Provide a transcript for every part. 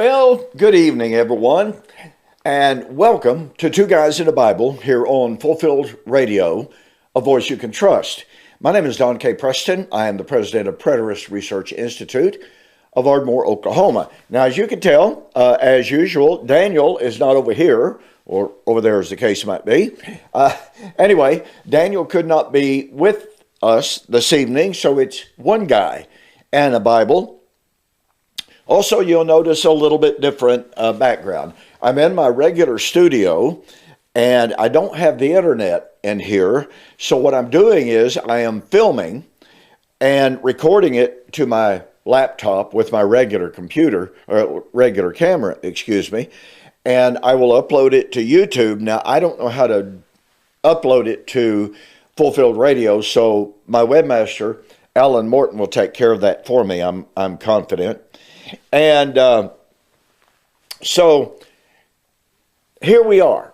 Well, good evening, everyone, and welcome to Two Guys in the Bible here on Fulfilled Radio, a voice you can trust. My name is Don K. Preston. I am the president of Preterist Research Institute of Ardmore, Oklahoma. Now, as you can tell, as usual, Daniel is not over here, or over there as the case might be. Anyway, Daniel could not be with us this evening, so it's one guy and a Bible. Also, you'll notice a little bit different background. I'm in my regular studio, and I don't have the internet in here. So what I'm doing is I am filming and recording it to my laptop with my regular computer, or regular camera, excuse me, and I will upload it to YouTube. Now, I don't know how to upload it to Fulfilled Radio, so my webmaster, Alan Morton, will take care of that for me, I'm confident. And so here we are.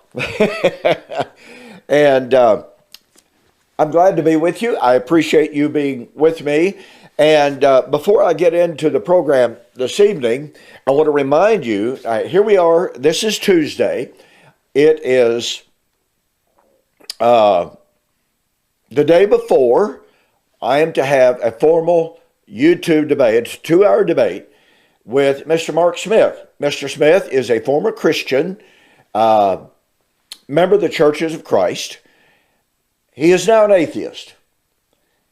And I'm glad to be with you. I appreciate you being with me. And before I get into the program this evening, I want to remind you, here we are. This is Tuesday. It is the day before I am to have a formal YouTube debate. It's a 2-hour debate with Mr. Mark Smith. Mr. Smith is a former Christian, member of the Churches of Christ. He is now an atheist.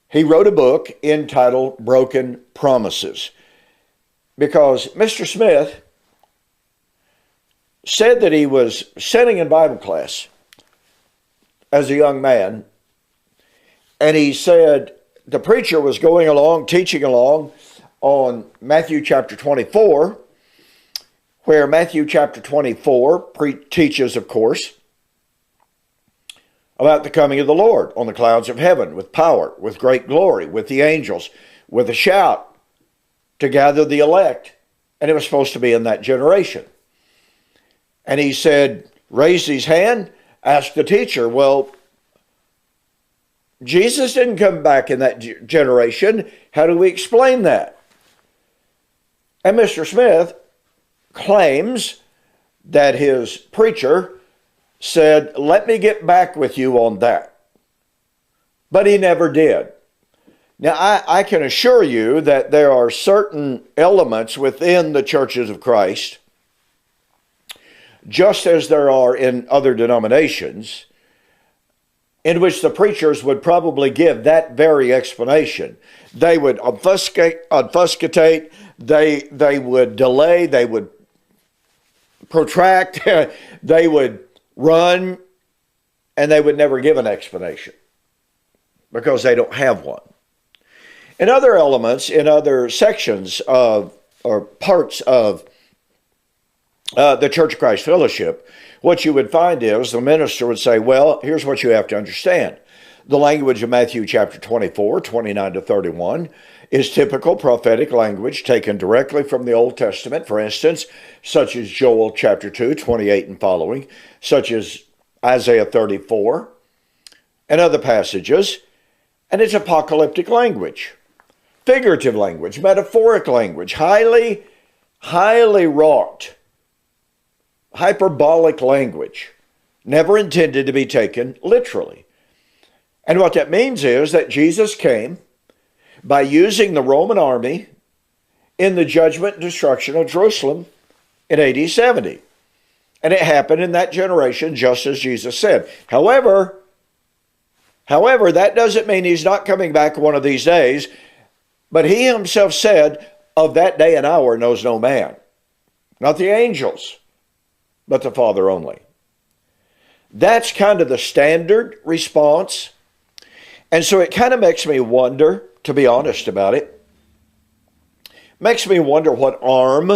He wrote a book entitled Broken Promises because Mr. Smith said that he was sitting in Bible class as a young man, and he said the preacher was going along, teaching along, on Matthew chapter 24, where Matthew chapter 24 teaches, of course, about the coming of the Lord on the clouds of heaven with power, with great glory, with the angels, with a shout to gather the elect. And it was supposed to be in that generation. And he said, raised his hand, asked the teacher, well, Jesus didn't come back in that generation. How do we explain that? And Mr. Smith claims that his preacher said, let me get back with you on that. But he never did. Now, I can assure you that there are certain elements within the Churches of Christ, just as there are in other denominations, in which the preachers would probably give that very explanation. They would obfuscate, they would delay, they would protract, they would run, and they would never give an explanation because they don't have one. In other elements, in other sections of, or parts of the Church of Christ Fellowship, what you would find is the minister would say, well, here's what you have to understand. The language of Matthew chapter 24, 29 to 31 is typical prophetic language taken directly from the Old Testament, for instance, such as Joel chapter 2, 28 and following, such as Isaiah 34, and other passages. And it's apocalyptic language, figurative language, metaphoric language, highly wrought, hyperbolic language, never intended to be taken literally. And what that means is that Jesus came by using the Roman army in the judgment and destruction of Jerusalem in AD 70. And it happened in that generation, just as Jesus said. However, that doesn't mean he's not coming back one of these days. But he himself said, of that day and hour knows no man, not the angels, but the Father only. That's kind of the standard response. And so it kind of makes me wonder, to be honest about it, makes me wonder what arm,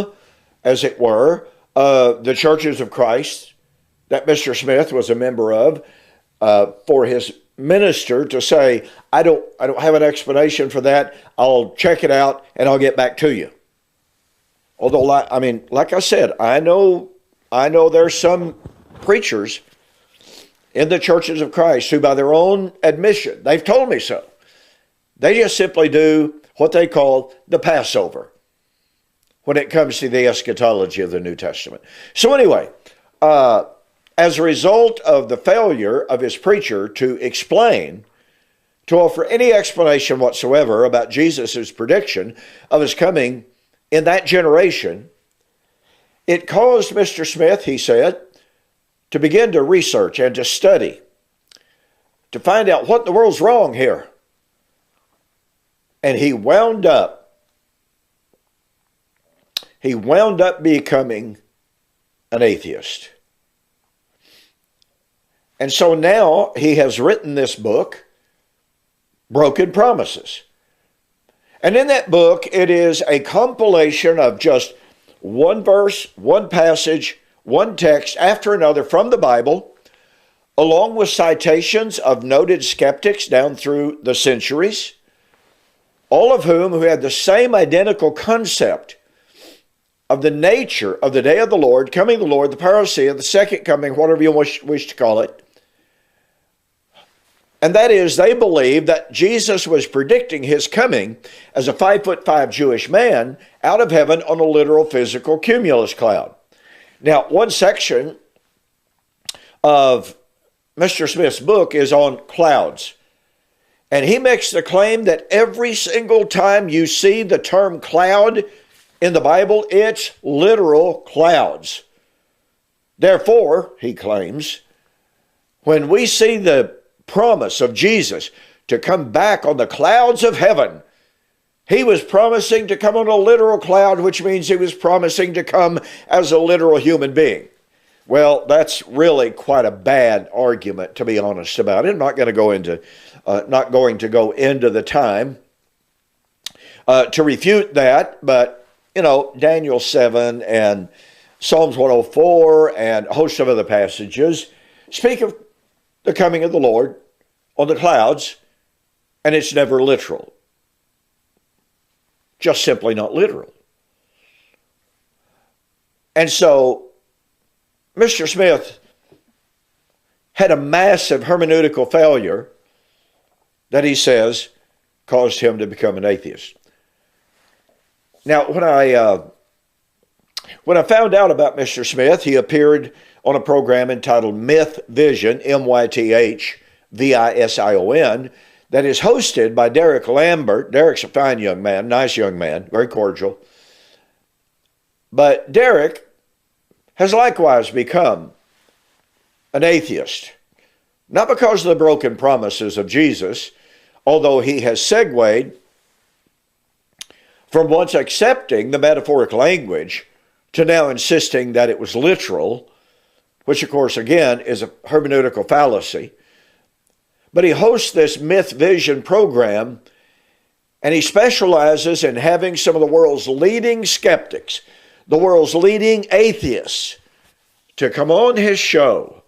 as it were, the Churches of Christ that Mr. Smith was a member of, for his minister to say, I don't have an explanation for that. I'll check it out and I'll get back to you. Although, like I said, I know there's some preachers in the Churches of Christ who, by their own admission, they've told me so, they just simply do what they call the Passover, when it comes to the eschatology of the New Testament. So anyway, as a result of the failure of his preacher to explain, to offer any explanation whatsoever about Jesus' prediction of his coming in that generation, it caused Mr. Smith, he said, to begin to research and to study, to find out what in the world's wrong here. And he wound up becoming an atheist. And so now he has written this book, Broken Promises. And in that book, it is a compilation of just one verse, one passage, one text after another from the Bible, along with citations of noted skeptics down through the centuries, all of whom who had the same identical concept of the nature of the day of the Lord, coming of the Lord, the parousia, the second coming, whatever you wish to call it. And that is, they believed that Jesus was predicting his coming as a 5'5" Jewish man out of heaven on a literal physical cumulus cloud. Now, one section of Mr. Smith's book is on clouds. And he makes the claim that every single time you see the term cloud in the Bible, it's literal clouds. Therefore, he claims, when we see the promise of Jesus to come back on the clouds of heaven, he was promising to come on a literal cloud, which means he was promising to come as a literal human being. Well, that's really quite a bad argument, to be honest about it. I'm not going to go into the time to refute that, but Daniel 7 and Psalms 104 and a host of other passages speak of the coming of the Lord on the clouds, and it's never literal. Just simply not literal. And so, Mr. Smith had a massive hermeneutical failure that he says caused him to become an atheist. Now, when I found out about Mr. Smith, he appeared on a program entitled Myth Vision, MYTHVISION, that is hosted by Derek Lambert. Derek's a fine young man, nice young man, very cordial. But Derek has likewise become an atheist, not because of the broken promises of Jesus, although he has segued from once accepting the metaphoric language to now insisting that it was literal, which of course again is a hermeneutical fallacy. But he hosts this Myth Vision program, and he specializes in having some of the world's leading skeptics, the world's leading atheists, to come on his show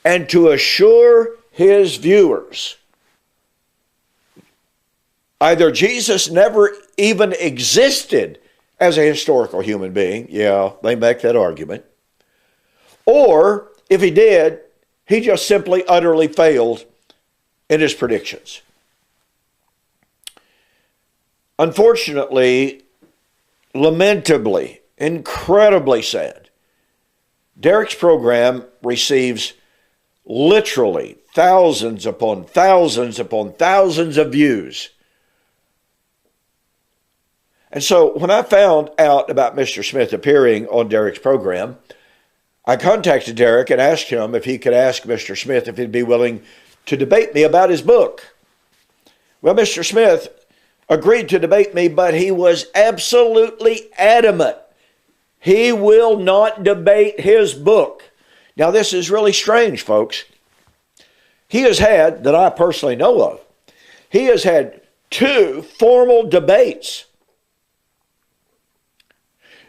and to assure his viewers either Jesus never even existed as a historical human being. Yeah, they make that argument. Or, if he did, he just simply utterly failed in his predictions. Unfortunately, lamentably, incredibly sad, Derek's program receives literally thousands upon thousands upon thousands of views. And so when I found out about Mr. Smith appearing on Derek's program, I contacted Derek and asked him if he could ask Mr. Smith if he'd be willing to debate me about his book. Well, Mr. Smith agreed to debate me, but he was absolutely adamant. He will not debate his book. Now, this is really strange, folks. He has had, that I personally know of, he has had 2 formal debates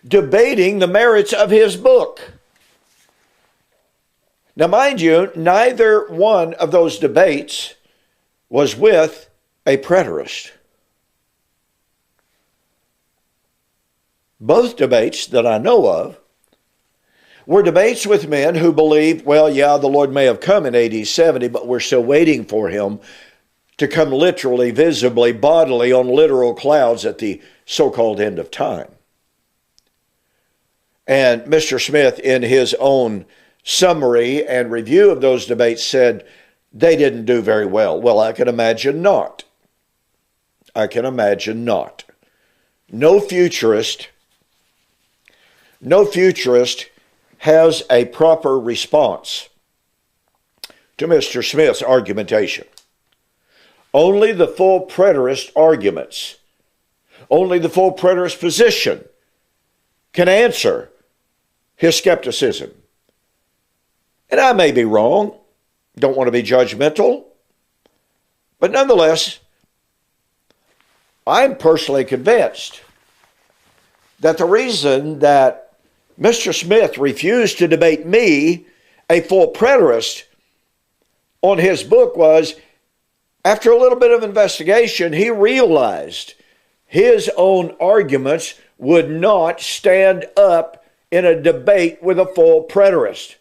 debating the merits of his book. Now, mind you, neither one of those debates was with a preterist. Both debates that I know of were debates with men who believed, well, yeah, the Lord may have come in AD 70, but we're still waiting for him to come literally, visibly, bodily on literal clouds at the so-called end of time. And Mr. Smith, in his own summary and review of those debates, said they didn't do very well. Well, I can imagine not. I can imagine not. No futurist has a proper response to Mr. Smith's argumentation. Only the full preterist arguments, only the full preterist position can answer his skepticism. And I may be wrong, don't want to be judgmental, but nonetheless, I'm personally convinced that the reason that Mr. Smith refused to debate me, a full preterist, on his book was, after a little bit of investigation, he realized his own arguments would not stand up in a debate with a full preterist.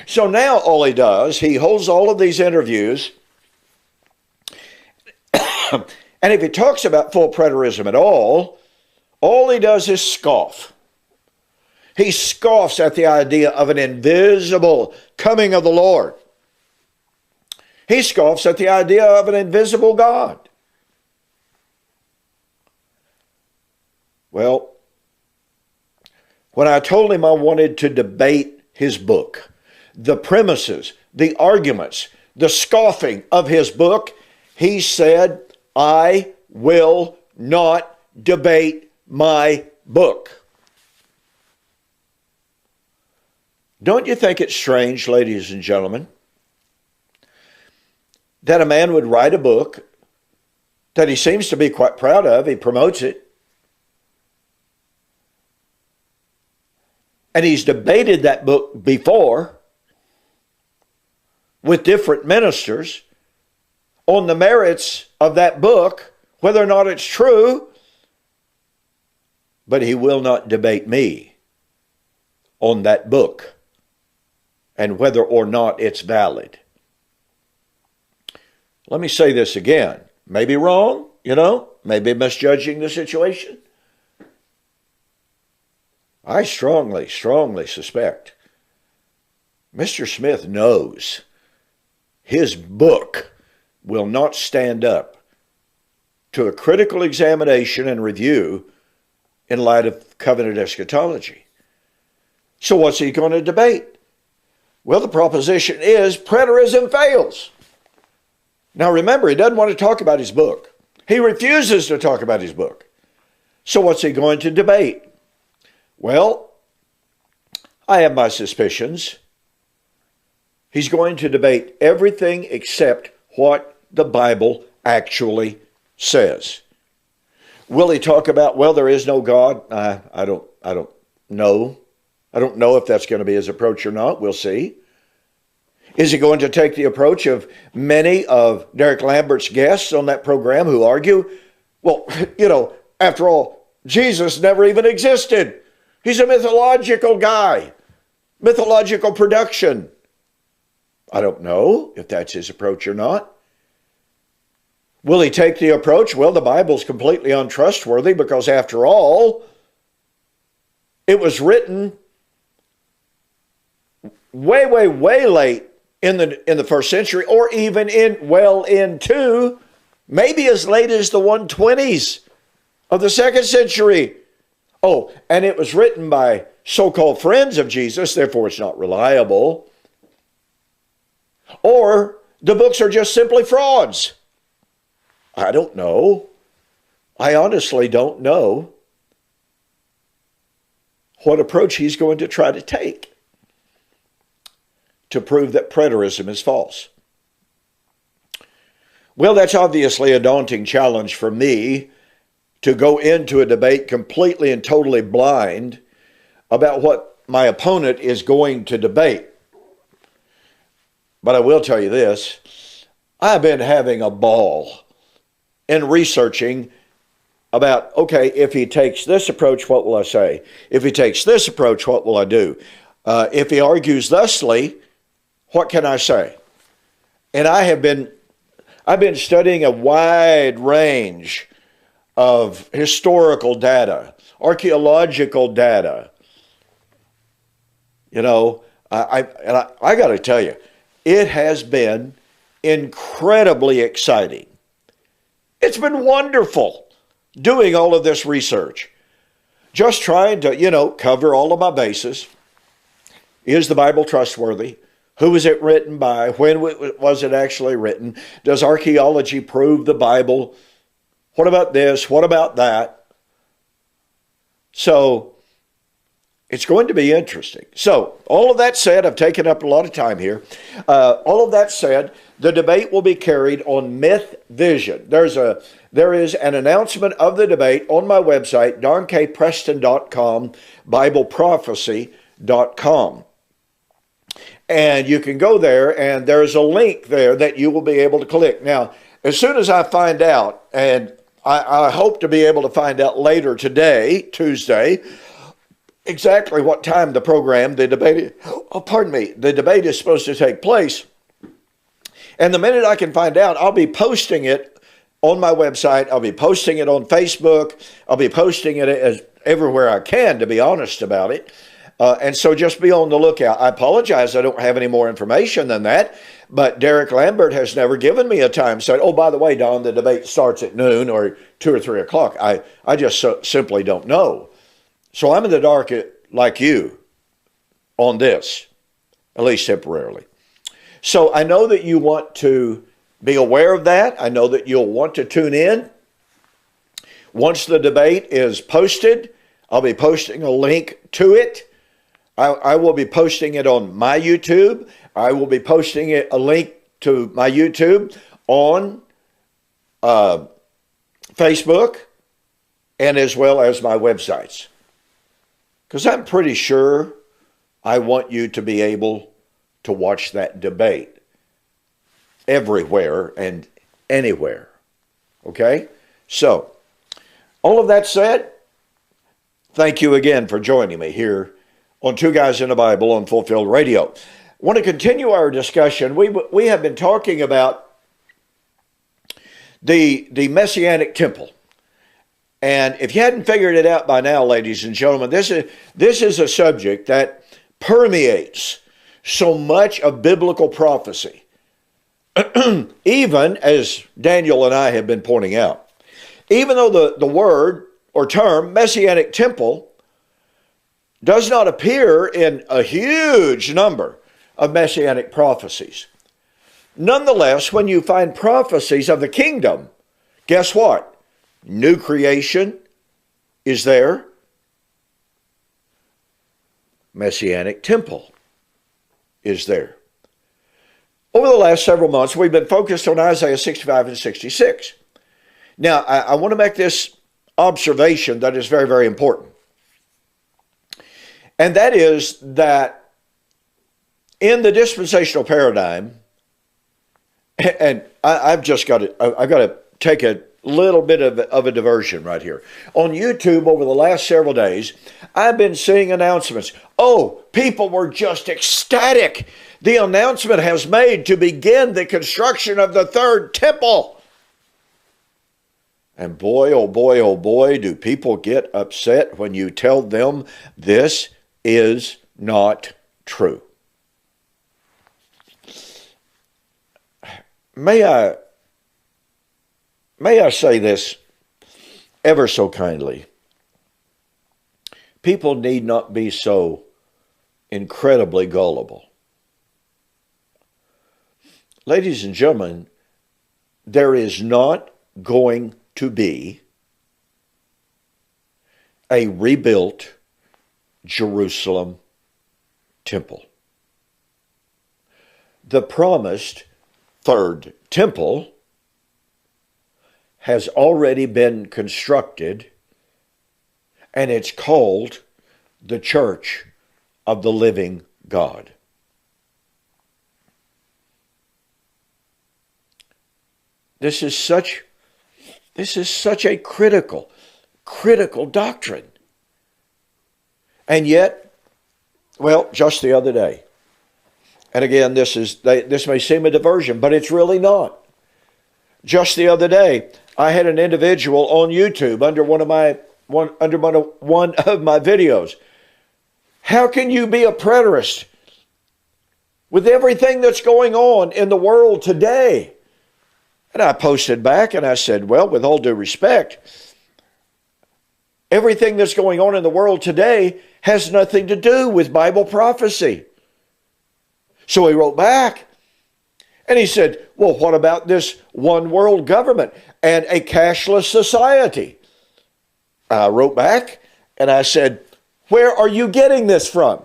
So now all he does, he holds all of these interviews, and if he talks about full preterism at all he does is scoff. He scoffs at the idea of an invisible coming of the Lord. He scoffs at the idea of an invisible God. Well, when I told him I wanted to debate his book, the premises, the arguments, the scoffing of his book, he said, I will not debate my book. Don't you think it's strange, ladies and gentlemen, that a man would write a book that he seems to be quite proud of, he promotes it, and he's debated that book before with different ministers on the merits of that book, whether or not it's true, but he will not debate me on that book and whether or not it's valid. Let me say this again. Maybe wrong, maybe misjudging the situation. I strongly suspect Mr. Smith knows his book will not stand up to a critical examination and review in light of covenant eschatology. So what's he going to debate? Well, the proposition is preterism fails. Now remember, he doesn't want to talk about his book. He refuses to talk about his book. So what's he going to debate? Well, I have my suspicions. He's going to debate everything except what the Bible actually says. Will he talk about, well, there is no God? I don't know. I don't know if that's going to be his approach or not. We'll see. Is he going to take the approach of many of Derek Lambert's guests on that program who argue, well, after all, Jesus never even existed. He's a mythological guy, mythological production. I don't know if that's his approach or not. Will he take the approach, well, the Bible's completely untrustworthy because after all, it was written way late in the first century, or even into maybe as late as the 120s of the second century. Oh, and it was written by so-called friends of Jesus, therefore it's not reliable. Or the books are just simply frauds. I don't know. I honestly don't know what approach he's going to try to take to prove that preterism is false. Well, that's obviously a daunting challenge for me to go into a debate completely and totally blind about what my opponent is going to debate. But I will tell you this, I've been having a ball in researching about, okay, if he takes this approach, what will I say? If he takes this approach, what will I do? If he argues thusly, what can I say? And I've been studying a wide range of historical data, archaeological data, You know, I got to tell you, it has been incredibly exciting. It's been wonderful doing all of this research, just trying to, cover all of my bases. Is the Bible trustworthy? Who was it written by? When was it actually written? Does archaeology prove the Bible? What about this? What about that? So it's going to be interesting. So all of that said, I've taken up a lot of time here. All of that said, the debate will be carried on Myth Vision. There is an announcement of the debate on my website, donkpreston.com, BibleProphecy.com. And you can go there, and there's a link there that you will be able to click. Now, as soon as I find out, and I hope to be able to find out later today, Tuesday, exactly what time the debate is supposed to take place. And the minute I can find out, I'll be posting it on my website. I'll be posting it on Facebook. I'll be posting it everywhere I can, to be honest about it. And so just be on the lookout. I apologize, I don't have any more information than that, but Derek Lambert has never given me a time. Said, oh, by the way, Don, the debate starts at noon or 2 or 3 o'clock. I just simply don't know. So I'm in the dark like you on this, at least temporarily. So I know that you want to be aware of that. I know that you'll want to tune in. Once the debate is posted, I'll be posting a link to it. I will be posting it on my YouTube. I will be posting a link to my YouTube on Facebook and as well as my websites. Because I'm pretty sure I want you to be able to watch that debate everywhere and anywhere. Okay? So, all of that said, thank you again for joining me here on Two Guys in the Bible on Fulfilled Radio. I want to continue our discussion. We have been talking about the Messianic temple. And if you hadn't figured it out by now, ladies and gentlemen, this is a subject that permeates so much of biblical prophecy. Even, as Daniel and I have been pointing out, even though the word or term Messianic temple does not appear in a huge number of Messianic prophecies. Nonetheless, when you find prophecies of the kingdom, guess what? New creation is there. Messianic temple is there. Over the last several months, we've been focused on Isaiah 65 and 66. Now, I want to make this observation that is very, very important. And that is that in the dispensational paradigm, and I've got to take a little bit of a diversion right here. On YouTube over the last several days, I've been seeing announcements. Oh, people were just ecstatic. The announcement has made to begin the construction of the third temple. And boy, oh boy, oh boy, do people get upset when you tell them this is not true. May I say this ever so kindly? People need not be so incredibly gullible. Ladies and gentlemen, there is not going to be a rebuilt Jerusalem temple. The promised third temple has already been constructed, and it's called the Church of the Living God. This is such a critical doctrine. And yet, well, just the other day, and again, this may seem a diversion, but it's really not. Just the other day, I had an individual on YouTube under one of my videos How can you be a preterist with everything that's going on in the world today? And I posted back and I said, well, with all due respect, everything that's going on in the world today has nothing to do with Bible prophecy. So he wrote back and he said, well, what about this one world government and a cashless society? I wrote back and I said, where are you getting this from?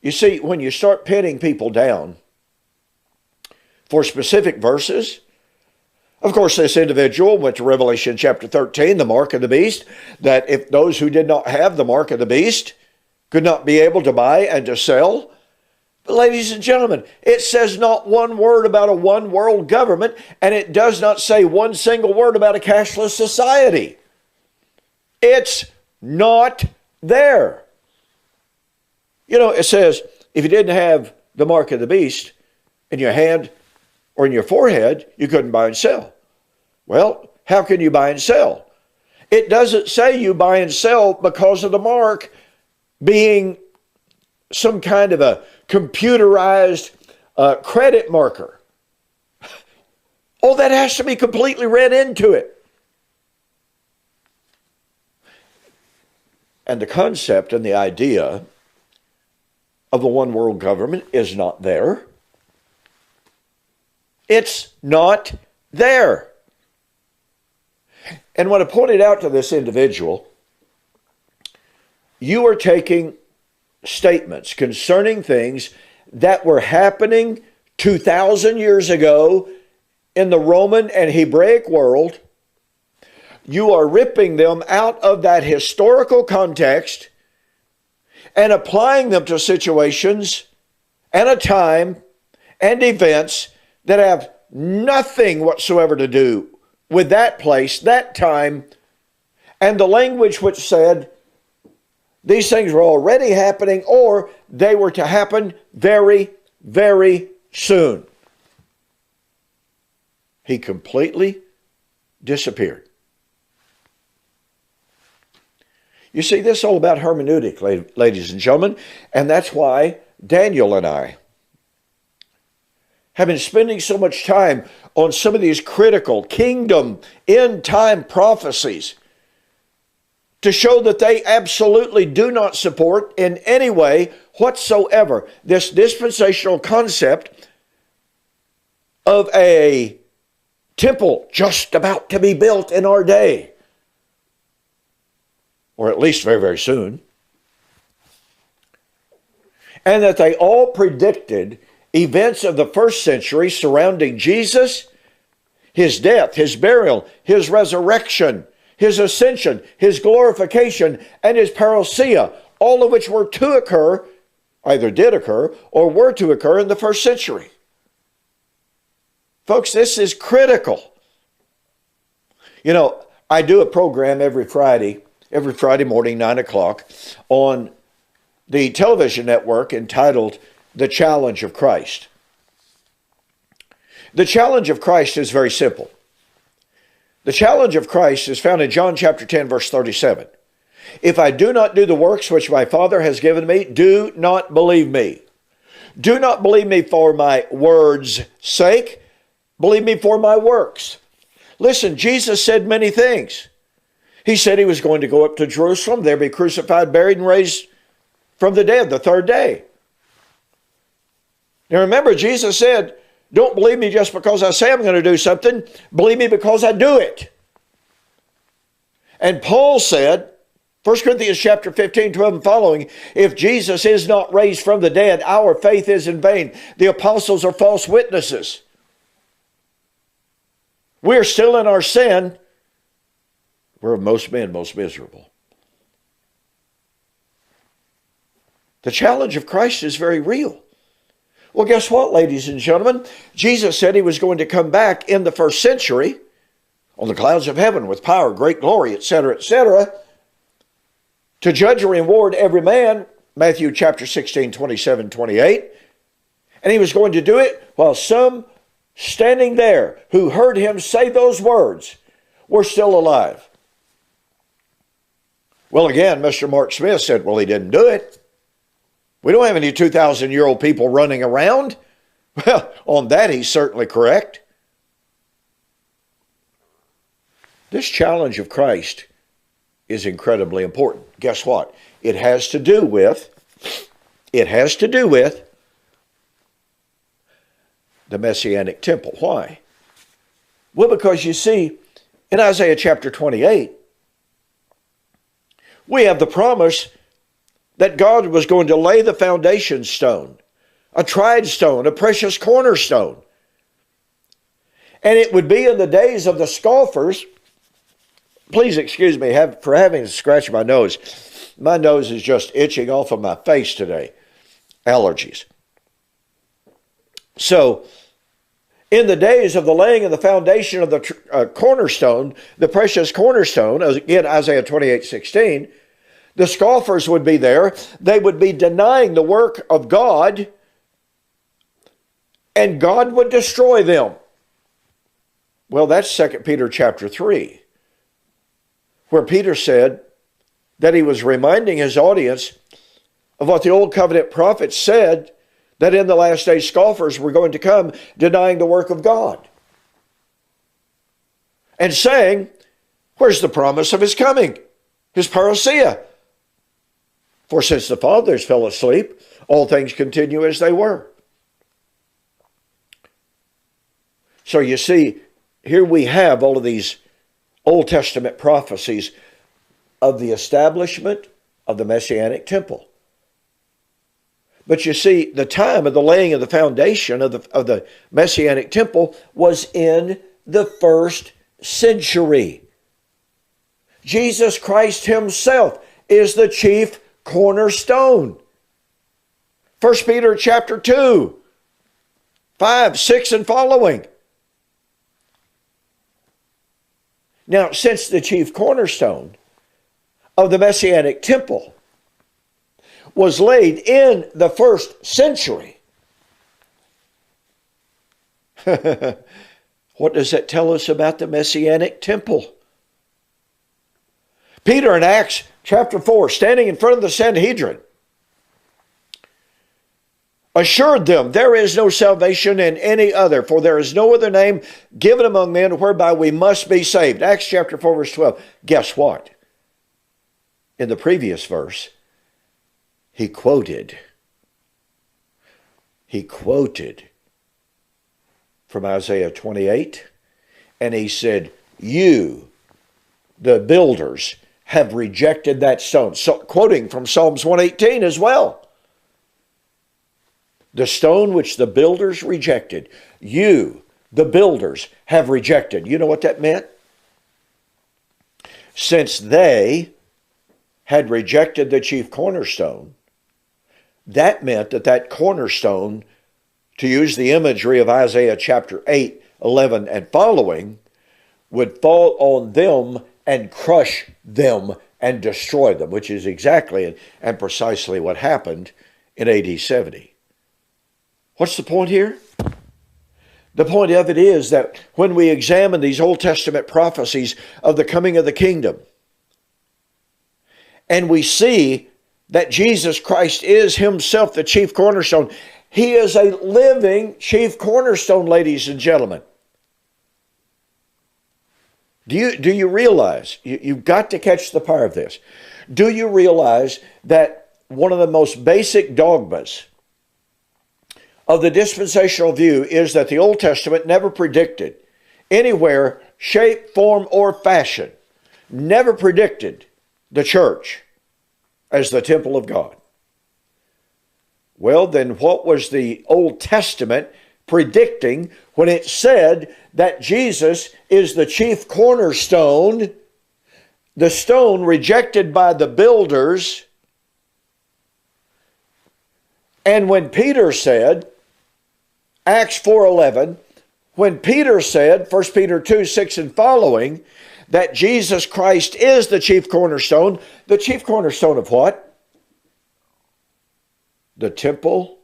You see, when you start pinning people down for specific verses, of course, this individual went to Revelation chapter 13, the mark of the beast, that if those who did not have the mark of the beast could not be able to buy and to sell. But ladies and gentlemen, it says not one word about a one world government, and it does not say one single word about a cashless society. It's not there. You know, it says if you didn't have the mark of the beast in your hand or in your forehead, you couldn't buy and sell. Well, how can you buy and sell? It doesn't say you buy and sell because of the mark being some kind of a computerized credit marker. All that has to be completely read into it. And the concept and the idea of the one world government is not there. It's not there. And when I pointed out to this individual, you are taking statements concerning things that were happening 2,000 years ago in the Roman and Hebraic world. You are ripping them out of that historical context and applying them to situations and a time and events that have nothing whatsoever to do with that place, that time, and the language which said these things were already happening or they were to happen very, very soon. He completely disappeared. You see, this is all about hermeneutic, ladies and gentlemen, and that's why Daniel and I have been spending so much time on some of these critical kingdom end-time prophecies to show that they absolutely do not support in any way whatsoever this dispensational concept of a temple just about to be built in our day, or at least very, very soon, and that they all predicted events of the first century surrounding Jesus, his death, his burial, his resurrection, his ascension, his glorification, and his parousia, all of which were to occur, either did occur, or were to occur in the first century. Folks, this is critical. You know, I do a program every Friday morning, 9 o'clock, on the television network entitled The Challenge of Christ. The challenge of Christ is very simple. The challenge of Christ is found in John chapter 10, verse 37. If I do not do the works which my Father has given me, do not believe me. Do not believe me for my words' sake. Believe me for my works. Listen, Jesus said many things. He said he was going to go up to Jerusalem, there be crucified, buried, and raised from the dead the third day. Now remember, Jesus said, don't believe me just because I say I'm going to do something. Believe me because I do it. And Paul said, 1 Corinthians chapter 15, 12 and following, if Jesus is not raised from the dead, our faith is in vain. The apostles are false witnesses. We're still in our sin. We're of most men most miserable. The challenge of Christ is very real. Well, guess what, ladies and gentlemen? Jesus said he was going to come back in the first century on the clouds of heaven with power, great glory, etc., to judge and reward every man, Matthew chapter 16, 27, 28. And he was going to do it while some standing there who heard him say those words were still alive. Well, again, Mr. Mark Smith said, well, he didn't do it. We don't have any 2,000-year-old people running around. Well, on that, he's certainly correct. This challenge of Christ is incredibly important. Guess what? It has to do with the Messianic temple. Why? Well, because you see, in Isaiah chapter 28, we have the promise that God was going to lay the foundation stone, a tried stone, a precious cornerstone. And it would be in the days of the scoffers. Please excuse me for having to scratch my nose. My nose is just itching off of my face today. Allergies. So, in the days of the laying of the foundation of the cornerstone, the precious cornerstone, again, Isaiah 28:16, the scoffers would be there. They would be denying the work of God, and God would destroy them. Well, that's 2 Peter chapter 3, where Peter said that he was reminding his audience of what the Old Covenant prophets said, that in the last days scoffers were going to come denying the work of God. And saying, where's the promise of his coming? His parousia. For since the fathers fell asleep, all things continue as they were. So you see, here we have all of these Old Testament prophecies of the establishment of the Messianic temple. But you see, the time of the laying of the foundation of the Messianic temple was in the 1st century. Jesus Christ himself is the chief cornerstone. 1 Peter chapter 2, 5, 6, and following. Now, since the chief cornerstone of the Messianic temple was laid in the 1st century, what does that tell us about the Messianic temple? Peter in Acts chapter 4, standing in front of the Sanhedrin, assured them, there is no salvation in any other, for there is no other name given among men whereby we must be saved. Acts chapter 4, verse 12. Guess what? In the previous verse, he quoted from Isaiah 28, and he said, you, the builders, have rejected that stone. So, quoting from Psalms 118 as well. The stone which the builders rejected, you, the builders, have rejected. You know what that meant? Since they had rejected the chief cornerstone, that meant that that cornerstone, to use the imagery of Isaiah chapter 8, 11, and following, would fall on them and crush them and destroy them, which is exactly and precisely what happened in AD 70. What's the point here? The point of it is that when we examine these Old Testament prophecies of the coming of the kingdom, and we see that Jesus Christ is himself the chief cornerstone, he is a living chief cornerstone, ladies and gentlemen. Do you realize, you've got to catch the power of this. Do you realize that one of the most basic dogmas of the dispensational view is that the Old Testament never predicted anywhere, shape, form, or fashion, never predicted the church as the temple of God? Well, then what was the Old Testament predicting when it said that Jesus is the chief cornerstone, the stone rejected by the builders? And when Peter said, Acts 4:11, when Peter said, 1 Peter 2, 6 and following, that Jesus Christ is the chief cornerstone of what? The temple,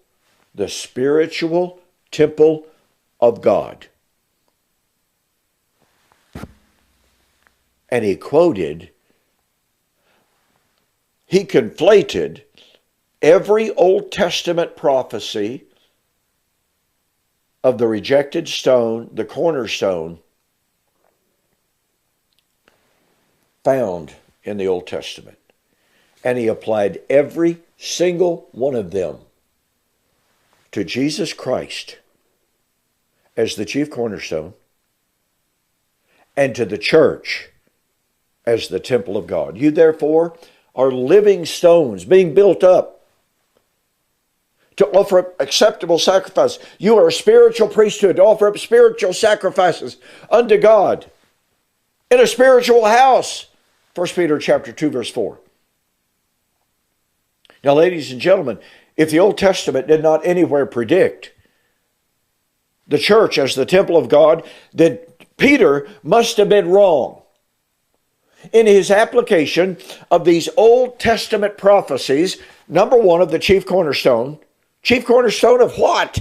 the spiritual temple of God. And he conflated every Old Testament prophecy of the rejected stone, the cornerstone, found in the Old Testament. And he applied every single one of them to Jesus Christ as the chief cornerstone and to the church as the temple of God. You therefore are living stones being built up to offer up acceptable sacrifice. You are a spiritual priesthood to offer up spiritual sacrifices unto God in a spiritual house. 1 Peter chapter 2, verse 4. Now, ladies and gentlemen, if the Old Testament did not anywhere predict the church as the temple of God, then Peter must have been wrong in his application of these Old Testament prophecies. Number one, of the chief cornerstone. Chief cornerstone of what?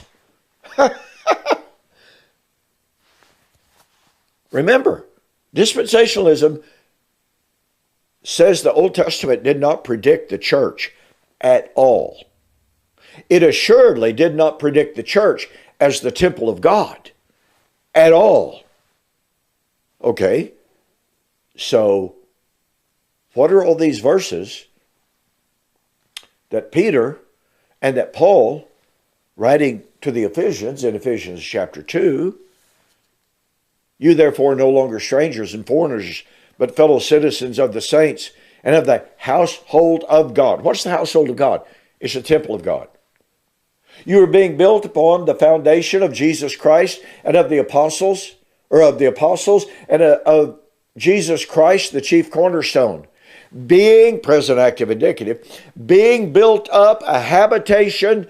Remember, dispensationalism says the Old Testament did not predict the church at all. It assuredly did not predict the church as the temple of God at all. Okay, so what are all these verses that Peter and that Paul, writing to the Ephesians in Ephesians chapter 2, you therefore are no longer strangers and foreigners, but fellow citizens of the saints and of the household of God. What's the household of God? It's the temple of God. You are being built upon the foundation of Jesus Christ and of the apostles, and of Jesus Christ, the chief cornerstone. Being, present active indicative, being built up a habitation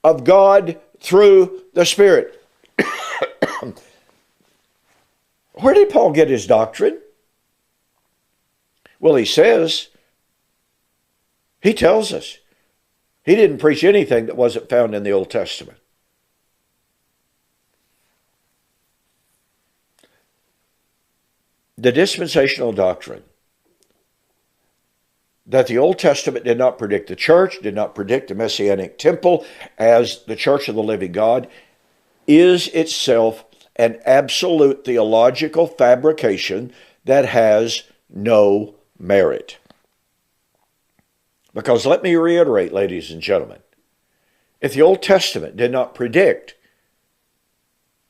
of God through the Spirit. Where did Paul get his doctrine? Well, he tells us, he didn't preach anything that wasn't found in the Old Testament. The dispensational doctrine that the Old Testament did not predict the church, did not predict the Messianic temple as the church of the living God, is itself an absolute theological fabrication that has no merit. Because let me reiterate, ladies and gentlemen, if the Old Testament did not predict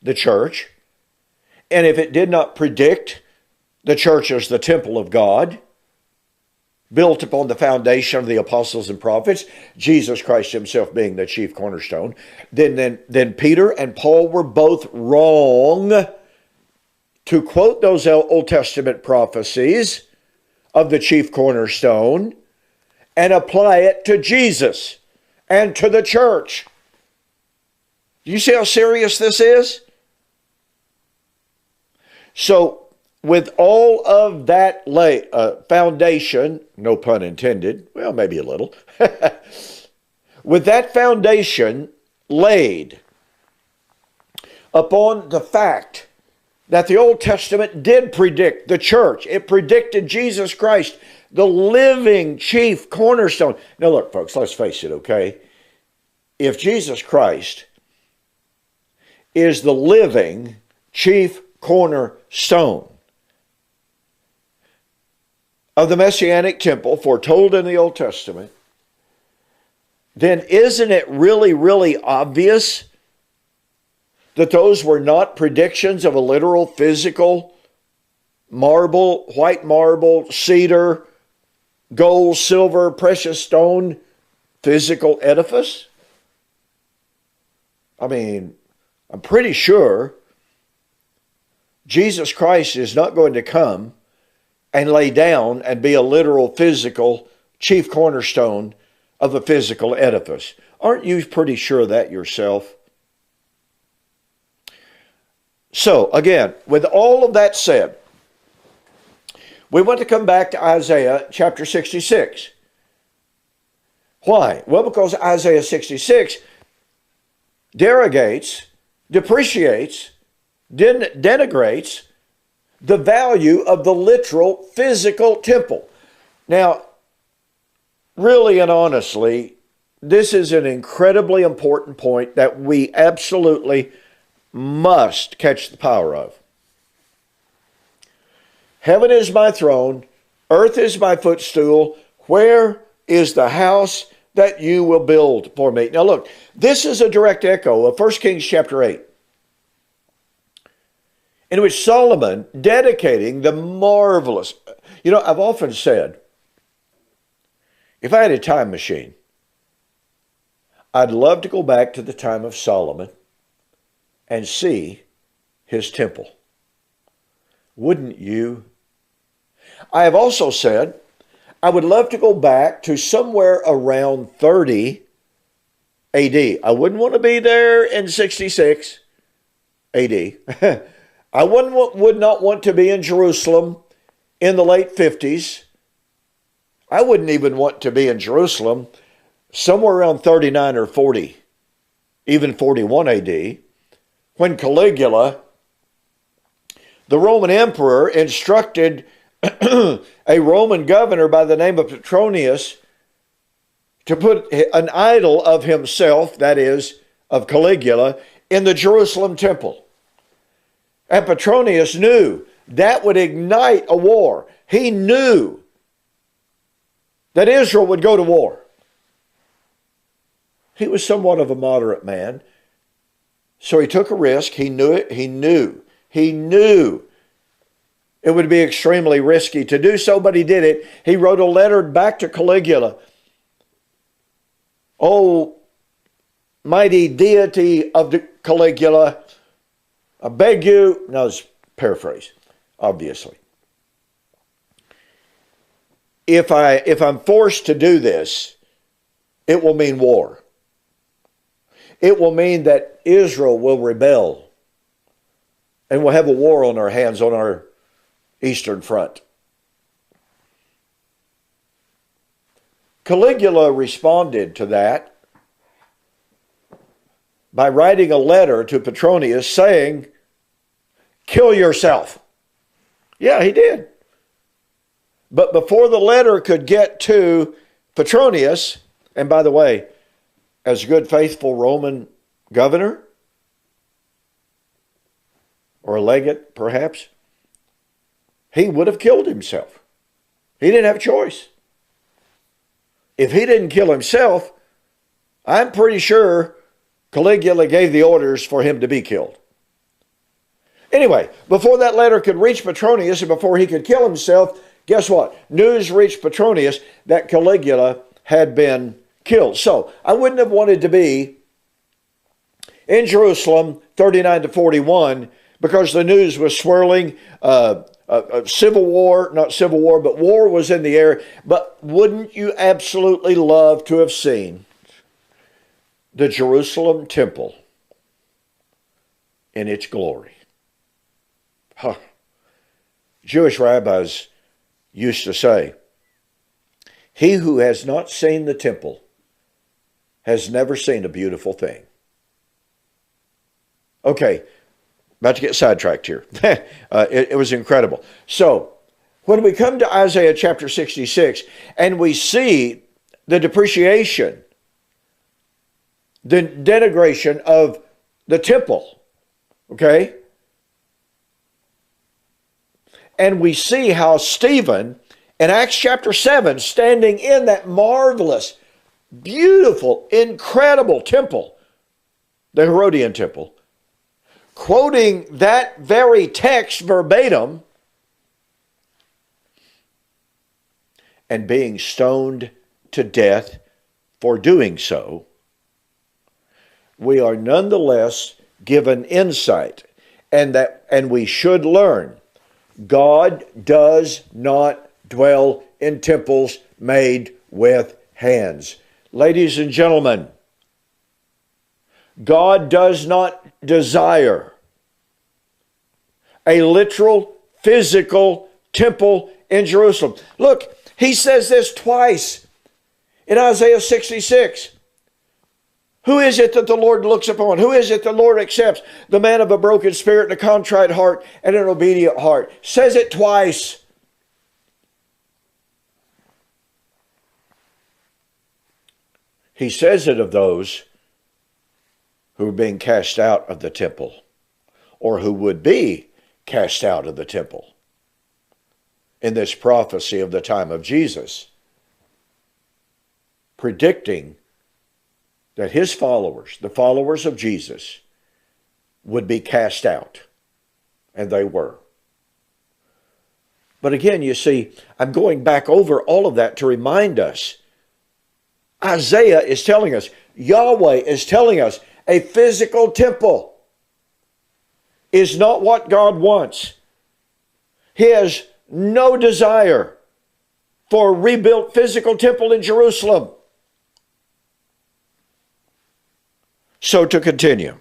the church, and if it did not predict the church as the temple of God, built upon the foundation of the apostles and prophets, Jesus Christ himself being the chief cornerstone, then Peter and Paul were both wrong to quote those Old Testament prophecies of the chief cornerstone and apply it to Jesus and to the church. Do you see how serious this is? So, with all of that foundation, no pun intended, well, maybe a little, with that foundation laid upon the fact that the Old Testament did predict the church, it predicted Jesus Christ, the living chief cornerstone. Now look, folks, let's face it, okay? If Jesus Christ is the living chief cornerstone of the Messianic temple foretold in the Old Testament, then isn't it really, really obvious that those were not predictions of a literal, physical, marble, white marble, cedar, gold, silver, precious stone, physical edifice? I mean, I'm pretty sure Jesus Christ is not going to come and lay down and be a literal, physical chief cornerstone of a physical edifice. Aren't you pretty sure of that yourself? So, again, with all of that said, we want to come back to Isaiah chapter 66. Why? Well, because Isaiah 66 derogates, depreciates, denigrates the value of the literal physical temple. Now, really and honestly, this is an incredibly important point that we absolutely must catch the power of. Heaven is my throne, earth is my footstool. Where is the house that you will build for me? Now look, this is a direct echo of 1 Kings chapter 8, in which Solomon, dedicating the marvelous, I've often said, if I had a time machine, I'd love to go back to the time of Solomon and see his temple. Wouldn't you? I have also said I would love to go back to somewhere around 30 AD. I wouldn't want to be there in 66 AD. I would not want to be in Jerusalem in the late 50s. I wouldn't even want to be in Jerusalem somewhere around 39 or 40, even 41 AD, when Caligula, the Roman emperor, instructed a Roman governor by the name of Petronius to put an idol of himself, that is, of Caligula, in the Jerusalem temple. And Petronius knew that would ignite a war. He knew that Israel would go to war. He was somewhat of a moderate man, so he took a risk. He knew it. He knew it would be extremely risky to do so, but he did it. He wrote a letter back to Caligula. Oh, mighty deity of the Caligula, I beg you. No, it's paraphrase, obviously. If I'm forced to do this, it will mean war. It will mean that Israel will rebel, and we'll have a war on our hands on our Eastern Front. Caligula responded to that by writing a letter to Petronius saying, "Kill yourself." Yeah, he did. But before the letter could get to Petronius, and by the way, as a good faithful Roman governor, or a legate perhaps, he would have killed himself. He didn't have a choice. If he didn't kill himself, I'm pretty sure Caligula gave the orders for him to be killed. Anyway, before that letter could reach Petronius and before he could kill himself, guess what? News reached Petronius that Caligula had been killed. So I wouldn't have wanted to be in Jerusalem 39 to 41 because the news was swirling. Civil war, not civil war, but war was in the air. But wouldn't you absolutely love to have seen the Jerusalem temple in its glory? Huh. Jewish rabbis used to say, "He who has not seen the temple has never seen a beautiful thing." Okay, about to get sidetracked here. It was incredible. So, when we come to Isaiah chapter 66, and we see the depreciation, the denigration of the temple, okay? And we see how Stephen, in Acts chapter 7, standing in that marvelous, beautiful, incredible temple, the Herodian temple, quoting that very text verbatim, and being stoned to death for doing so, we are nonetheless given insight, and we should learn God does not dwell in temples made with hands. Ladies and gentlemen, God does not desire a literal, physical temple in Jerusalem. Look, he says this twice in Isaiah 66. Who is it that the Lord looks upon? Who is it the Lord accepts? The man of a broken spirit and a contrite heart and an obedient heart. Says it twice. He says it of those who are being cast out of the temple, or who would be cast out of the temple in this prophecy of the time of Jesus, predicting that his followers, the followers of Jesus, would be cast out. And they were. But again, you see, I'm going back over all of that to remind us. Isaiah is telling us, Yahweh is telling us, a physical temple is not what God wants. He has no desire for a rebuilt physical temple in Jerusalem. So to continue,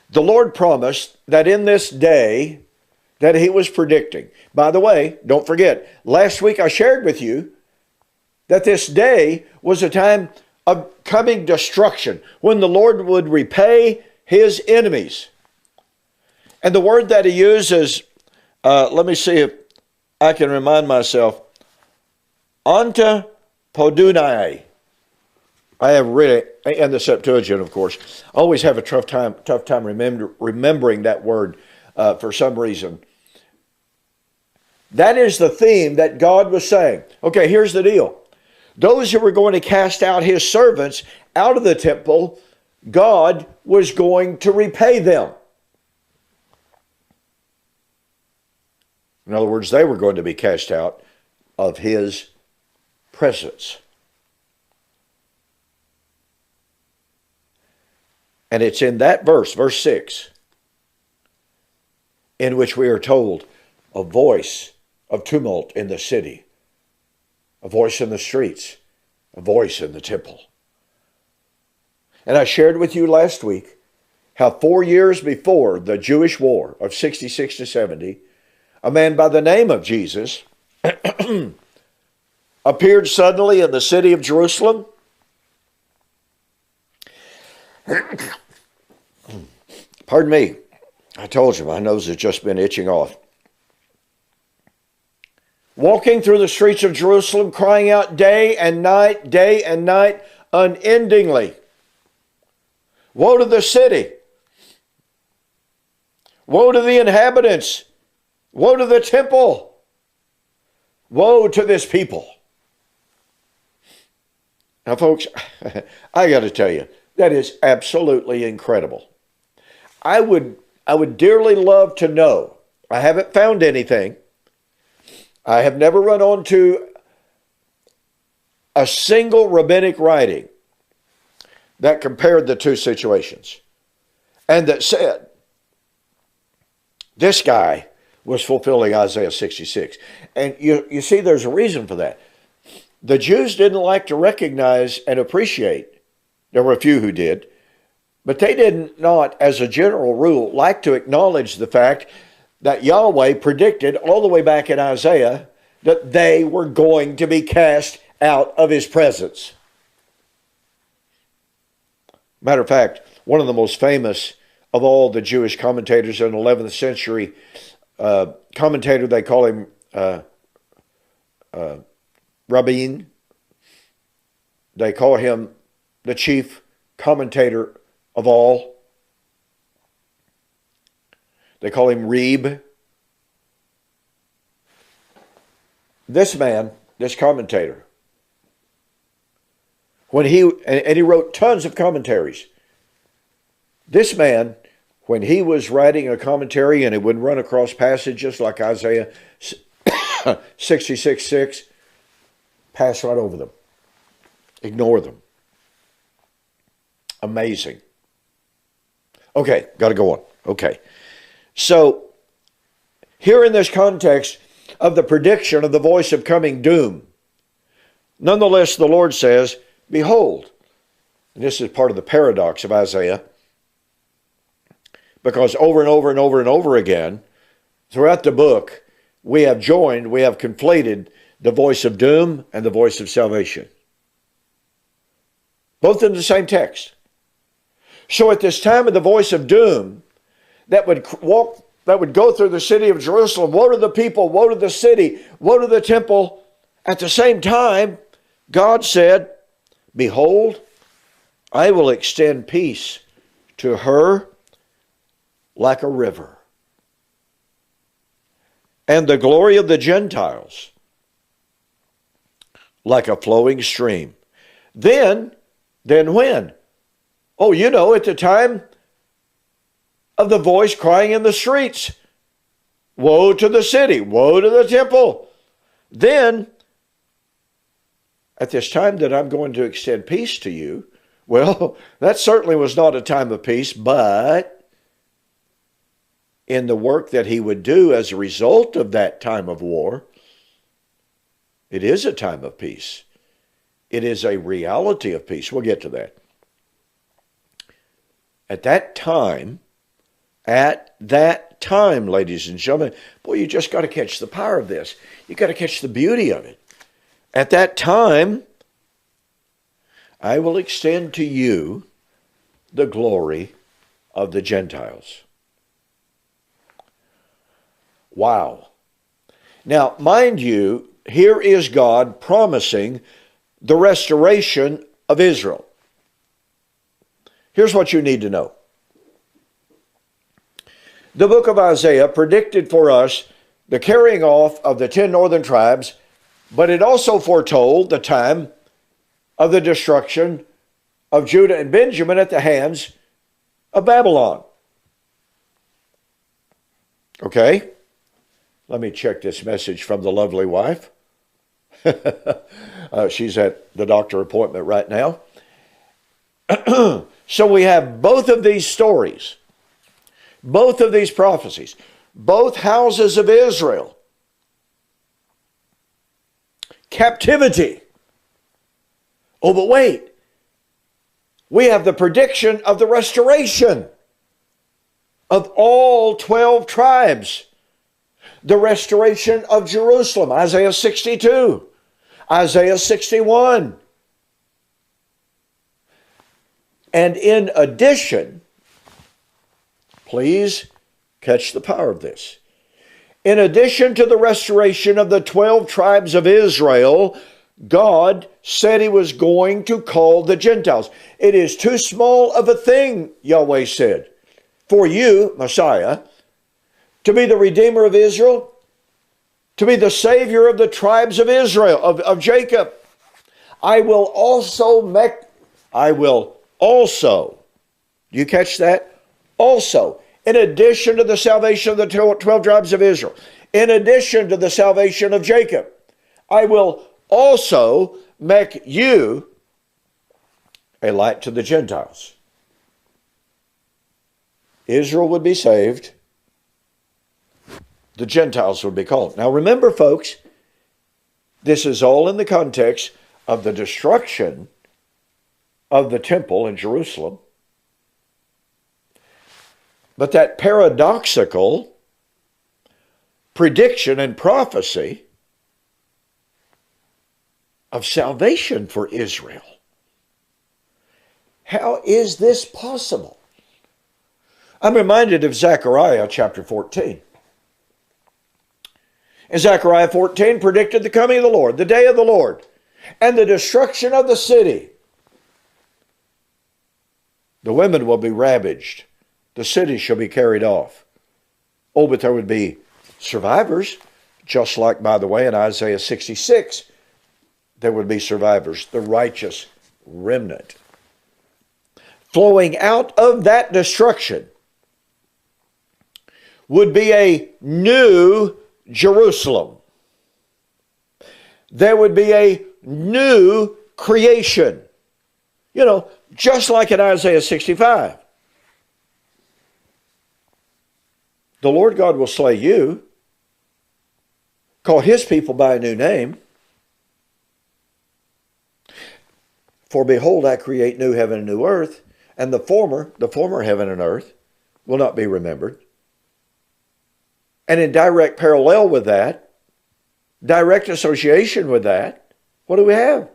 the Lord promised that in this day that he was predicting. By the way, don't forget, last week I shared with you that this day was a time of coming destruction, when the Lord would repay his enemies. And the word that he uses, let me see if I can remind myself, anta podunai. I have read it, and the Septuagint, of course. I always have a tough time remembering that word for some reason. That is the theme that God was saying. Okay, here's the deal. Those who were going to cast out his servants out of the temple, God was going to repay them. In other words, they were going to be cast out of his presence. And it's in that verse, verse 6, in which we are told a voice of tumult in the city, a voice in the streets, a voice in the temple. And I shared with you last week how 4 years before the Jewish war of 66 to 70, a man by the name of Jesus appeared suddenly in the city of Jerusalem. Pardon me. I told you my nose has just been itching off. Walking through the streets of Jerusalem, crying out day and night, unendingly. Woe to the city. Woe to the inhabitants. Woe to the temple. Woe to this people. Now, folks, I got to tell you, that is absolutely incredible. I would dearly love to know. I haven't found anything. I have never run onto a single rabbinic writing that compared the two situations and that said this guy was fulfilling Isaiah 66. And you see, there's a reason for that. The Jews didn't like to recognize and appreciate. There were a few who did, but they did not, as a general rule, like to acknowledge the fact that Yahweh predicted all the way back in Isaiah that they were going to be cast out of his presence. Matter of fact, one of the most famous of all the Jewish commentators in the 11th century, commentator, they call him Rabbin. They call him the chief commentator of all. They call him Reeb. This man, this commentator, when he wrote tons of commentaries. This man, when he was writing a commentary and he would run across passages like Isaiah 66:6, pass right over them. Ignore them. Amazing. Okay, got to go on. Okay. So, here in this context of the prediction of the voice of coming doom, nonetheless, the Lord says, behold, and this is part of the paradox of Isaiah, because over and over and over and over again, throughout the book, we have conflated the voice of doom and the voice of salvation. Both in the same text. So at this time of the voice of doom, that would go through the city of Jerusalem, woe to the people, woe to the city, woe to the temple. At the same time, God said, behold, I will extend peace to her like a river, and the glory of the Gentiles like a flowing stream. Then when? Oh, you know, at the time of the voice crying in the streets, woe to the city, woe to the temple. Then, at this time that I'm going to extend peace to you, well, that certainly was not a time of peace, but in the work that he would do as a result of that time of war, it is a time of peace. It is a reality of peace. We'll get to that. At that time, ladies and gentlemen, boy, you just got to catch the power of this. You got to catch the beauty of it. At that time, I will extend to you the glory of the Gentiles. Wow. Now, mind you, here is God promising the restoration of Israel. Here's what you need to know. The book of Isaiah predicted for us the carrying off of the 10 northern tribes, but it also foretold the time of the destruction of Judah and Benjamin at the hands of Babylon. Okay? Let me check this message from the lovely wife. She's at the doctor appointment right now. So we have both of these stories, both of these prophecies, both houses of Israel, captivity. Oh, but wait, we have the prediction of the restoration of all 12 tribes, the restoration of Jerusalem, Isaiah 62, Isaiah 61. And in addition, please catch the power of this. In addition to the restoration of the 12 tribes of Israel, God said he was going to call the Gentiles. It is too small of a thing, Yahweh said, for you, Messiah, to be the Redeemer of Israel, to be the Savior of the tribes of Israel, of Jacob. I will also, do you catch that? Also, in addition to the salvation of the 12 tribes of Israel, in addition to the salvation of Jacob, I will also make you a light to the Gentiles. Israel would be saved. The Gentiles would be called. Now remember, folks, this is all in the context of the destruction of the temple in Jerusalem. But that paradoxical prediction and prophecy of salvation for Israel. How is this possible? I'm reminded of Zechariah chapter 14. And Zechariah 14 predicted the coming of the Lord, the day of the Lord, and the destruction of the city. The women will be ravaged. The city shall be carried off. Oh, but there would be survivors, just like, by the way, in Isaiah 66, there would be survivors, the righteous remnant. Flowing out of that destruction would be a new Jerusalem. There would be a new creation. You know, just like in Isaiah 65. The Lord God will slay you, call his people by a new name. For behold, I create new heaven and new earth, and the former heaven and earth will not be remembered. And in direct parallel with that, direct association with that, what do we have?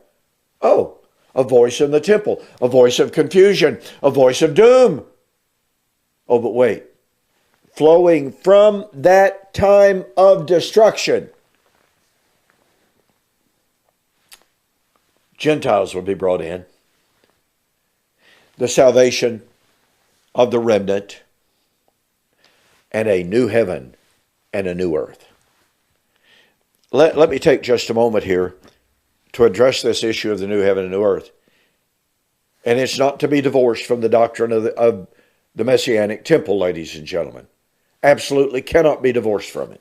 Oh, a voice in the temple, a voice of confusion, a voice of doom. Oh, but wait. Flowing from that time of destruction Gentiles would be brought in. The salvation of the remnant, and a new heaven and a new earth. Let me take just a moment here to address this issue of the new heaven and new earth. And it's not to be divorced from the doctrine of the Messianic temple, ladies and gentlemen. Absolutely cannot be divorced from it.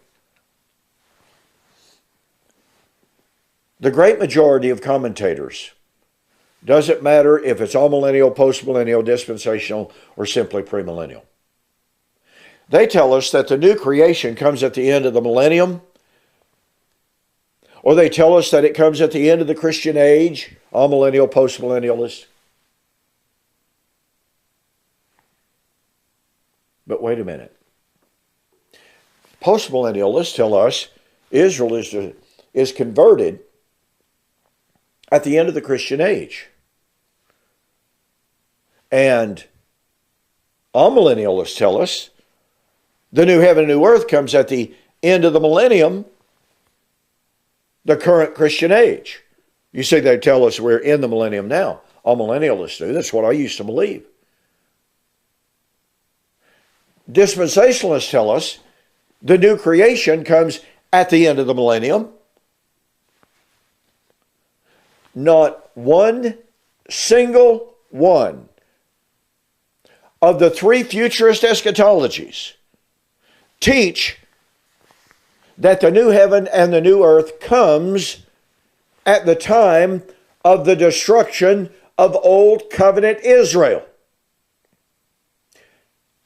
The great majority of commentators, doesn't matter if it's amillennial, postmillennial, dispensational, or simply premillennial, they tell us that the new creation comes at the end of the millennium, or they tell us that it comes at the end of the Christian age, amillennial, postmillennialist. But wait a minute. Postmillennialists tell us Israel is converted at the end of the Christian age. And amillennialists tell us the new heaven and new earth comes at the end of the millennium, the current Christian age. You see, they tell us we're in the millennium now. Amillennialists do. That's what I used to believe. Dispensationalists tell us the new creation comes at the end of the millennium. Not one single one of the three futurist eschatologies teach that the new heaven and the new earth comes at the time of the destruction of Old Covenant Israel.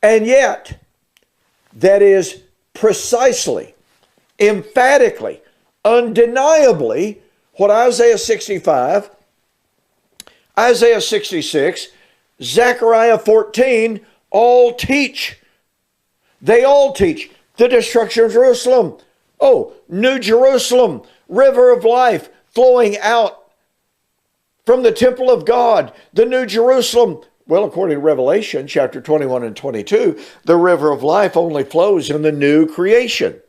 And yet, that is precisely, emphatically, undeniably what Isaiah 65, Isaiah 66, Zechariah 14 all teach. They all teach the destruction of Jerusalem. Oh, New Jerusalem, river of life flowing out from the temple of God. The New Jerusalem, well, according to Revelation chapter 21 and 22, the river of life only flows in the new creation.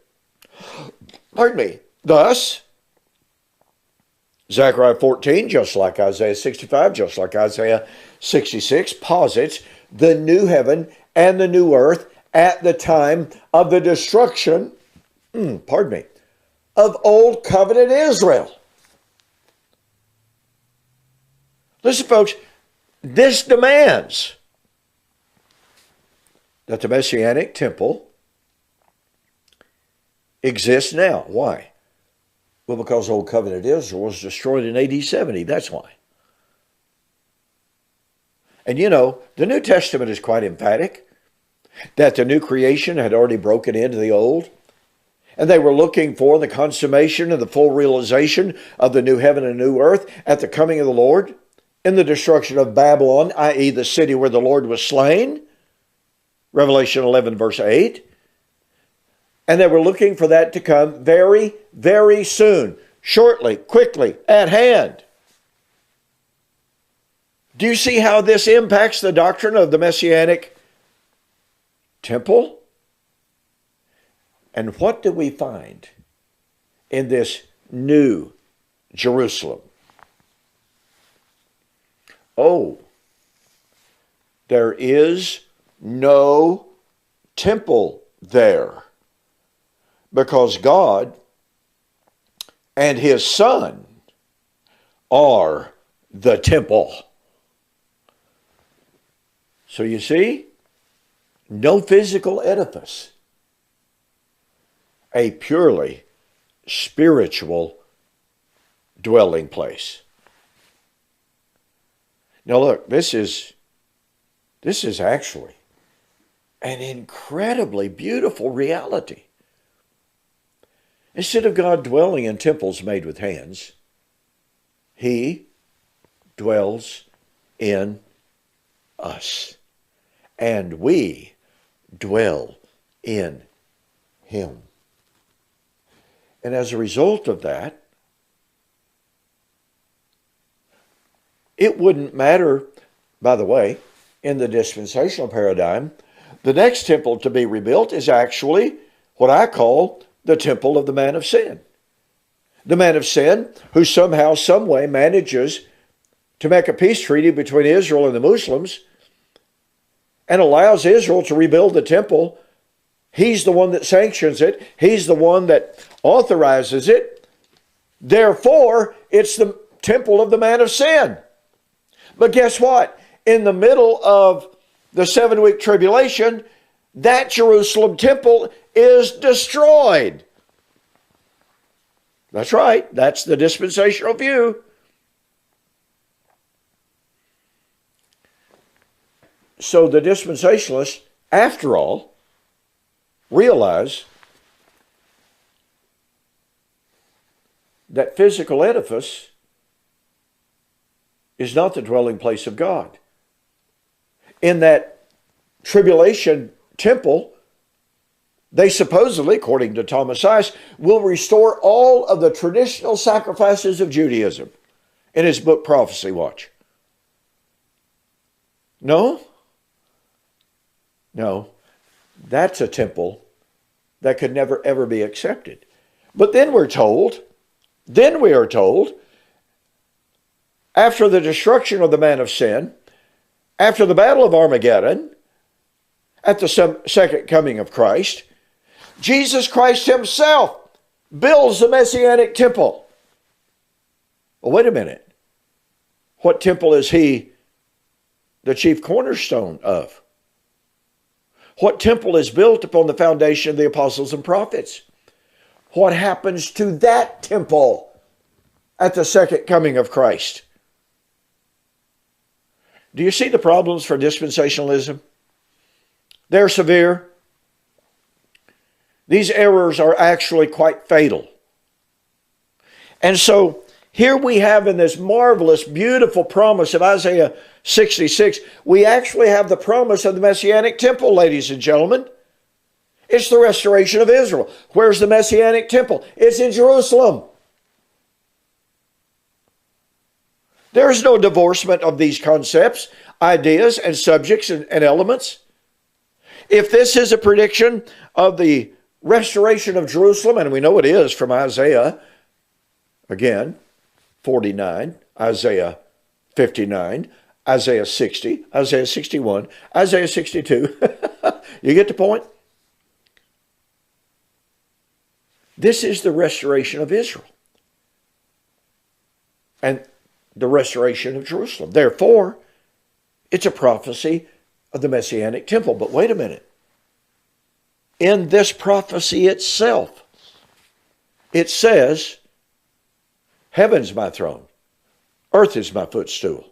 Pardon me. Thus, Zechariah 14, just like Isaiah 65, just like Isaiah 66, posits the new heaven and the new earth at the time of the destruction, of Old Covenant Israel. Listen, folks, this demands that the Messianic temple exists now. Why? Well, because Old Covenant Israel was destroyed in AD 70. That's why. And you know, the New Testament is quite emphatic that the new creation had already broken into the old. And they were looking for the consummation and the full realization of the new heaven and new earth at the coming of the Lord in the destruction of Babylon, i.e. the city where the Lord was slain. Revelation 11, verse 8. And they were looking for that to come very, very soon, shortly, quickly, at hand. Do you see how this impacts the doctrine of the Messianic temple? And what do we find in this new Jerusalem? Oh, there is no temple there, because God and His Son are the temple. So you see, no physical edifice, a purely spiritual dwelling place. Now look, this is actually an incredibly beautiful reality. Instead of God dwelling in temples made with hands, He dwells in us, and we dwell in Him. And as a result of that, it wouldn't matter, by the way, in the dispensational paradigm, the next temple to be rebuilt is actually what I call the temple of the man of sin. The man of sin who somehow, some way manages to make a peace treaty between Israel and the Muslims and allows Israel to rebuild the temple. He's the one that sanctions it. He's the one that authorizes it. Therefore, it's the temple of the man of sin. But guess what? In the middle of the 7-week tribulation, that Jerusalem temple is destroyed. That's right. That's the dispensational view. So the dispensationalists, after all, realize that physical edifice is not the dwelling place of God. In that tribulation temple, they supposedly, according to Thomas Ice, will restore all of the traditional sacrifices of Judaism in his book Prophecy. Watch. No, that's a temple that could never ever be accepted. But then we are told, after the destruction of the man of sin, after the battle of Armageddon, at the second coming of Christ, Jesus Christ himself builds the Messianic temple. Well, wait a minute. What temple is he the chief cornerstone of? What temple is built upon the foundation of the apostles and prophets? What happens to that temple at the second coming of Christ? Do you see the problems for dispensationalism? They're severe. These errors are actually quite fatal. And so here we have in this marvelous, beautiful promise of Isaiah 66, we actually have the promise of the Messianic temple, ladies and gentlemen. It's the restoration of Israel. Where's the Messianic temple? It's in Jerusalem. There is no divorcement of these concepts, ideas, and subjects and elements. If this is a prediction of the restoration of Jerusalem, and we know it is from Isaiah, again, 49, Isaiah 59, Isaiah 60, Isaiah 61, Isaiah 62. You get the point? This is the restoration of Israel and the restoration of Jerusalem. Therefore, it's a prophecy of the Messianic temple. But wait a minute. In this prophecy itself, it says, heaven's my throne, earth is my footstool.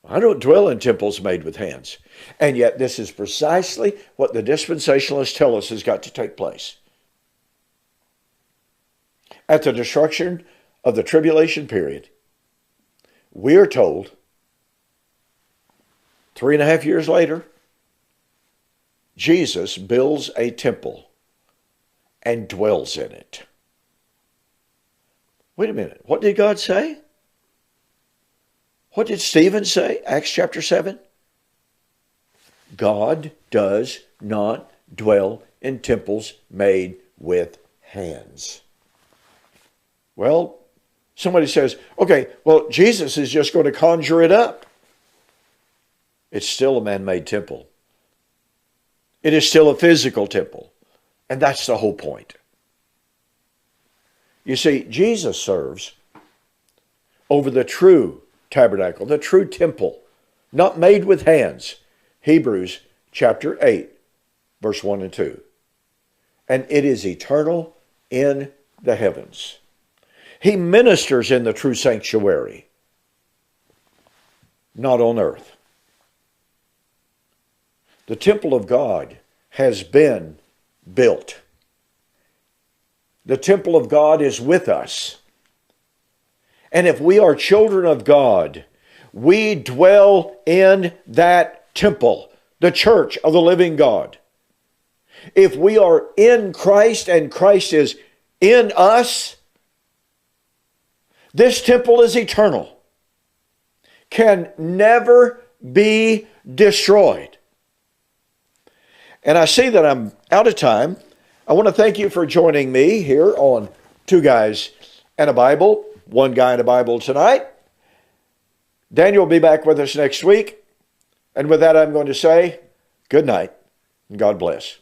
I don't dwell in temples made with hands. And yet this is precisely what the dispensationalists tell us has got to take place. At the destruction of the tribulation period, we are told 3.5 years later, Jesus builds a temple and dwells in it. Wait a minute. What did God say? What did Stephen say? Acts chapter 7. God does not dwell in temples made with hands. Well, somebody says, okay, well, Jesus is just going to conjure it up. It's still a man-made temple. It is still a physical temple. And that's the whole point. You see, Jesus serves over the true tabernacle, the true temple, not made with hands. Hebrews chapter 8, verse 1 and 2. And it is eternal in the heavens. He ministers in the true sanctuary, not on earth. The temple of God has been built. The temple of God is with us. And if we are children of God, we dwell in that temple, the church of the living God. If we are in Christ and Christ is in us, this temple is eternal, can never be destroyed. And I see that I'm out of time. I want to thank you for joining me here on Two Guys and a Bible, One Guy and a Bible tonight. Daniel will be back with us next week. And with that, I'm going to say good night and God bless.